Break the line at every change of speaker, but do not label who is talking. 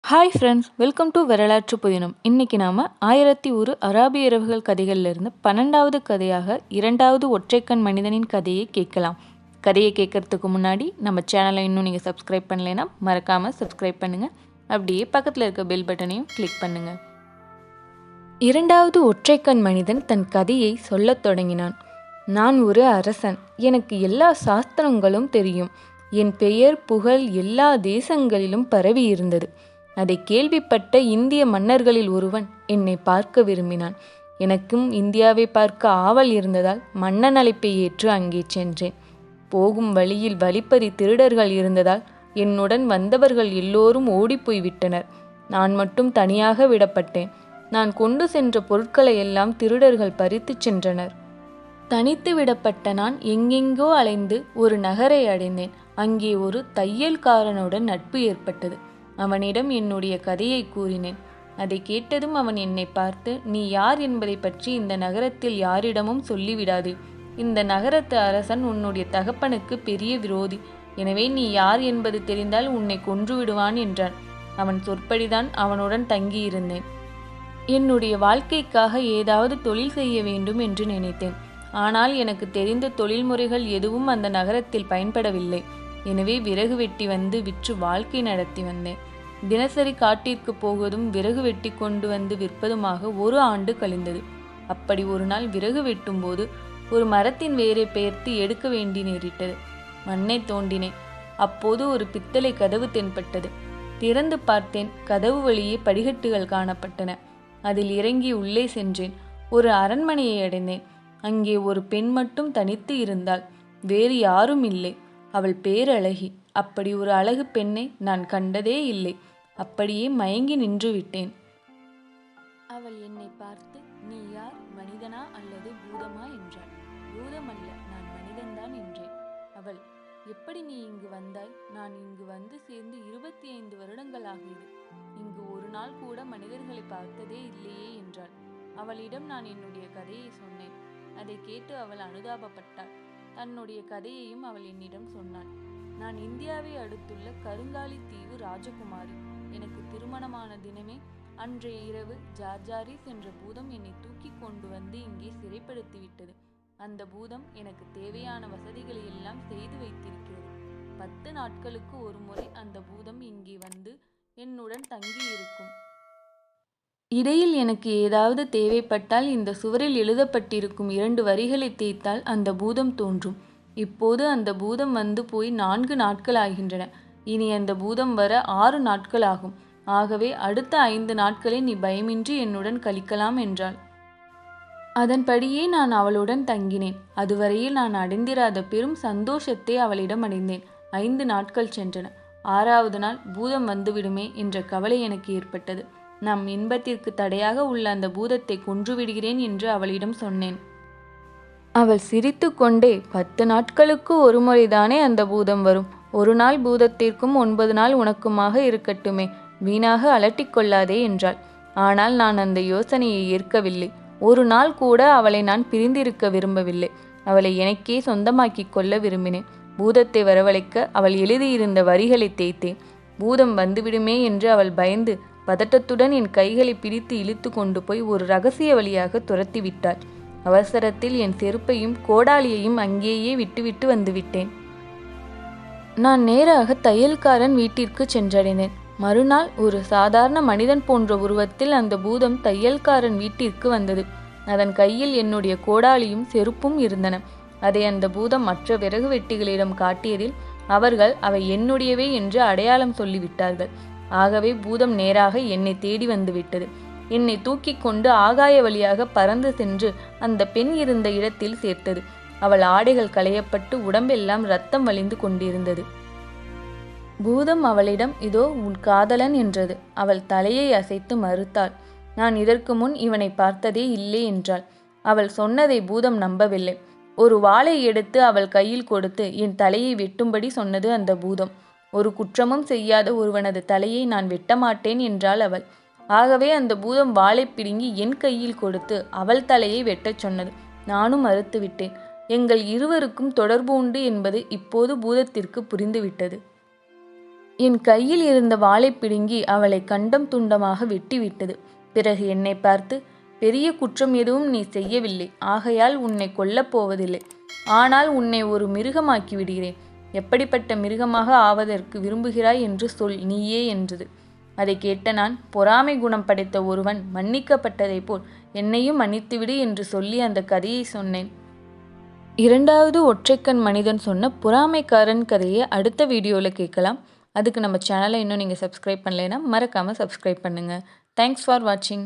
Hi friends, welcome to வரலாற்று புதினம். இன்றைக்கி நாம் 1001 அராபிய இரவுகள் கதைகளிலிருந்து 12வது கதையாக இரண்டாவது ஒற்றைக்கண் மனிதனின் கதையை கேட்கலாம். கதையை கேட்கறதுக்கு முன்னாடி நம்ம சேனலை இன்னும் நீங்கள் சப்ஸ்கிரைப் பண்ணலைன்னா மறக்காமல் சப்ஸ்கிரைப் பண்ணுங்கள். அப்படியே பக்கத்தில் இருக்க பெல் பட்டனையும் கிளிக் பண்ணுங்கள். இரண்டாவது ஒற்றைக்கண் மனிதன் தன் கதையை சொல்லத் தொடங்கினான். நான் ஒரு அரசன். எனக்கு எல்லா சாஸ்திரங்களும் தெரியும். என் பெயர் புகழ் எல்லா தேசங்களிலும் பரவி இருந்தது. அதை கேள்விப்பட்ட இந்திய மன்னர்களில் ஒருவன் என்னை பார்க்க விரும்பினான். எனக்கும் இந்தியாவை பார்க்க ஆவல் இருந்ததால் மன்னன் அழைப்பை ஏற்று அங்கே சென்றேன். போகும் வழியில் வழிப்பறி திருடர்கள் இருந்ததால் என்னுடன் வந்தவர்கள் எல்லோரும் ஓடிப்போய் விட்டனர். நான் மட்டும் தனியாக விடப்பட்டேன். நான் கொண்டு சென்ற பொருட்களை எல்லாம் திருடர்கள் பறித்து சென்றனர். தனித்து விடப்பட்ட நான் எங்கெங்கோ அலைந்து ஒரு நகரை அடைந்தேன். அங்கே ஒரு தையல்காரனுடன் நட்பு ஏற்பட்டது. அவனிடம் என்னுடைய கதையை கூறினேன். அதை கேட்டதும் அவன் என்னை பார்த்து, நீ யார் என்பதை பற்றி இந்த நகரத்தில் யாரிடமும் சொல்லிவிடாது. இந்த நகரத்து அரசன் உன்னுடைய தகப்பனுக்கு பெரிய விரோதி. எனவே நீ யார் என்பது தெரிந்தால் உன்னை கொன்று விடுவான் என்றான். அவன் சொற்படிதான் அவனுடன் தங்கியிருந்தேன். என்னுடைய வாழ்க்கைக்காக ஏதாவது தொழில் செய்ய வேண்டும் என்று நினைத்தேன். ஆனால் எனக்கு தெரிந்த தொழில்முறைகள் எதுவும் அந்த நகரத்தில் பயன்படவில்லை. எனவே விறகு வெட்டி வந்து விற்று வாழ்க்கை நடத்தி வந்தேன். தினசரி காட்டிற்கு போவதும் விறகு வெட்டி கொண்டு வந்து விற்பதுமாக 1 ஆண்டு கழிந்தது. அப்படி ஒரு நாள் விறகு வெட்டும்போது ஒரு மரத்தின் வேரை பெயர்த்து எடுக்க வேண்டி நேரிட்டது. மண்ணை தோண்டினேன். அப்போது ஒரு பித்தளை கதவு தென்பட்டது. திறந்து பார்த்தேன். கதவு வழியே படிக்கட்டுகள் காணப்பட்டன. அதில் இறங்கி உள்ளே சென்றேன். ஒரு அரண்மனையை அடைந்தேன். அங்கே ஒரு பெண் மட்டும் தனித்து இருந்தாள். வேறு யாரும் இல்லை. அவள் பேரழகி. அப்படி ஒரு அழகு பெண்ணை நான் கண்டதே இல்லை. அப்படியே மயங்கி நின்று விட்டேன். அவள் என்னை பார்த்து, நீ யார், மனிதனா அல்லது பூதமா என்றாள். பூதம் அல்ல, நான் மனிதன்தான் என்றேன். அவள், எப்படி நீ இங்கு வந்தாய்? நான் இங்கு வந்து சேர்ந்து 25 வருடங்கள் ஆகியது. இங்கு ஒரு நாள் கூட மனிதர்களை பார்த்ததே இல்லையே என்றாள். அவளிடம் நான் என்னுடைய கதையை சொன்னேன். அதை கேட்டு அவள் அனுதாபப்பட்டாள். தன்னுடைய கதையையும் அவள் என்னிடம் சொன்னாள். நான் இந்தியாவை அடுத்துள்ள கருங்காலி தீவு ராஜகுமாரி. எனக்கு திருமணமான தினமே அன்றைய இரவு ஜார்ஜாரிஸ் என்ற பூதம் என்னை தூக்கி கொண்டு வந்து இங்கே சிறைப்படுத்தி விட்டது. அந்த பூதம் எனக்கு தேவையான வசதிகளை எல்லாம் செய்து வைத்திருக்கிறது. 10 நாட்களுக்கு ஒரு முறை அந்த பூதம் இங்கே வந்து என்னுடன் தங்கி இருக்கும். இடையில் எனக்கு ஏதாவது தேவைப்பட்டால் இந்த சுவரில் எழுதப்பட்டிருக்கும் 2 வரிகளை தேய்த்தால் அந்த பூதம் தோன்றும். இப்போது அந்த பூதம் வந்து போய் 4 நாட்கள் ஆகின்றன. இனி அந்த பூதம் வர 6 நாட்கள் ஆகும். ஆகவே அடுத்த 5 நாட்களை நீ பயமின்றி என்னுடன் கழிக்கலாம் என்றாள். அதன்படியே நான் அவளுடன் தங்கினேன். அதுவரையில் நான் அடைந்திராத பெரும் சந்தோஷத்தை அவளிடம் அடைந்தேன். 5 நாட்கள் சென்றன. 6வது நாள் பூதம் வந்துவிடுமே என்ற கவலை எனக்கு ஏற்பட்டது. நம் இன்பத்திற்கு தடையாக உள்ள அந்த பூதத்தை கொன்றுவிடுகிறேன் என்று அவளிடம் சொன்னேன். அவள் சிரித்து கொண்டே, 10 நாட்களுக்கு ஒரு முறைதானே அந்த பூதம் வரும். ஒரு நாள் பூதத்திற்கும் 9 நாள் உனக்குமாக இருக்கட்டுமே, வீணாக அலட்டிக்கொள்ளாதே என்றாள். ஆனால் நான் அந்த யோசனையை ஏற்கவில்லை. ஒரு நாள் கூட அவளை நான் பிரிந்திருக்க விரும்பவில்லை. அவளை எனக்கே சொந்தமாக்கி கொள்ள விரும்பினேன். பூதத்தை வரவழைக்க அவள் எழுதியிருந்த வரிகளை தேய்த்தேன். பூதம் வந்துவிடுமே என்று அவள் பயந்து பதட்டத்துடன் என் கைகளை பிடித்து இழுத்து கொண்டு போய் ஒரு ரகசிய வழியாக துரத்தி விட்டாள். அவசரத்தில் என் செருப்பையும் கோடாலியையும் அங்கேயே விட்டுவிட்டு வந்துவிட்டேன். நான் நேராக தையல்காரன் வீட்டிற்கு சென்றடைந்தேன். மறுநாள் ஒரு சாதாரண மனிதன் போன்ற உருவத்தில் அந்த பூதம் தையல்காரன் வீட்டிற்கு வந்தது. அதன் கையில் என்னுடைய கோடாலியும் செருப்பும் இருந்தன. அதை அந்த பூதம் மற்ற விறகு வெட்டிகளிடம் காட்டியதில் அவர்கள் அவை என்னுடையவை என்று அடையாளம் சொல்லிவிட்டார்கள். ஆகவே பூதம் நேராக என்னை தேடி வந்துவிட்டது. என்னை தூக்கி கொண்டு ஆகாய வழியாக பறந்து சென்று அந்த பெண் இருந்த இடத்தில் சேர்த்தது. அவள் ஆடைகள் களையப்பட்டு உடம்பெல்லாம் இரத்தம் வழிந்து கொண்டிருந்தது. பூதம் அவளிடம், இதோ உன் காதலன் என்றது. அவள் தலையை அசைத்து மறுத்தாள். நான் இதற்கு முன் இவனை பார்த்ததே இல்லை என்றாள். அவள் சொன்னதை பூதம் நம்பவில்லை. ஒரு வாளை எடுத்து அவள் கையில் கொடுத்து என் தலையை வெட்டும்படி சொன்னது அந்த பூதம். ஒரு குற்றமும் செய்யாத ஒருவனது தலையை நான் வெட்டமாட்டேன் என்றாள் அவள். ஆகவே அந்த பூதம் வாளை பிடுங்கி என் கையில் கொடுத்து அவள் தலையை வெட்டச் சொன்னது. நானும் மறுத்துவிட்டேன். எங்கள் இருவருக்கும் தொடர்பு உண்டு என்பது இப்போது பூதத்திற்கு புரிந்துவிட்டது. என் கையில் இருந்த வாளை பிடுங்கி அவளை கண்டம் துண்டமாக வெட்டிவிட்டது. பிறகு என்னை பார்த்து, பெரிய குற்றம் எதுவும் நீ செய்யவில்லை, ஆகையால் உன்னை கொல்லப் போவதில்லை. ஆனால் உன்னை ஒரு மிருகமாக்கி விடுகிறேன். எப்படிப்பட்ட மிருகமாக ஆவதற்கு விரும்புகிறாய் என்று சொல் நீயே என்றது. அதை கேட்ட நான், பொறாமை குணம் படைத்த ஒருவன் மன்னிக்கப்பட்டதைப் போல் என்னையும் மன்னித்துவிடு என்று சொல்லி அந்த கதையை சொன்னேன். இரண்டாவது ஒற்றைக்கண் மனிதன் சொன்ன பொறாமைக்காரன் கதையை அடுத்த வீடியோவில் கேட்கலாம். அதுக்கு நம்ம சேனலை இன்னும் நீங்கள் சப்ஸ்கிரைப் பண்ணலைன்னா மறக்காமல் சப்ஸ்கிரைப் பண்ணுங்கள். தேங்க்ஸ் ஃபார் வாட்சிங்.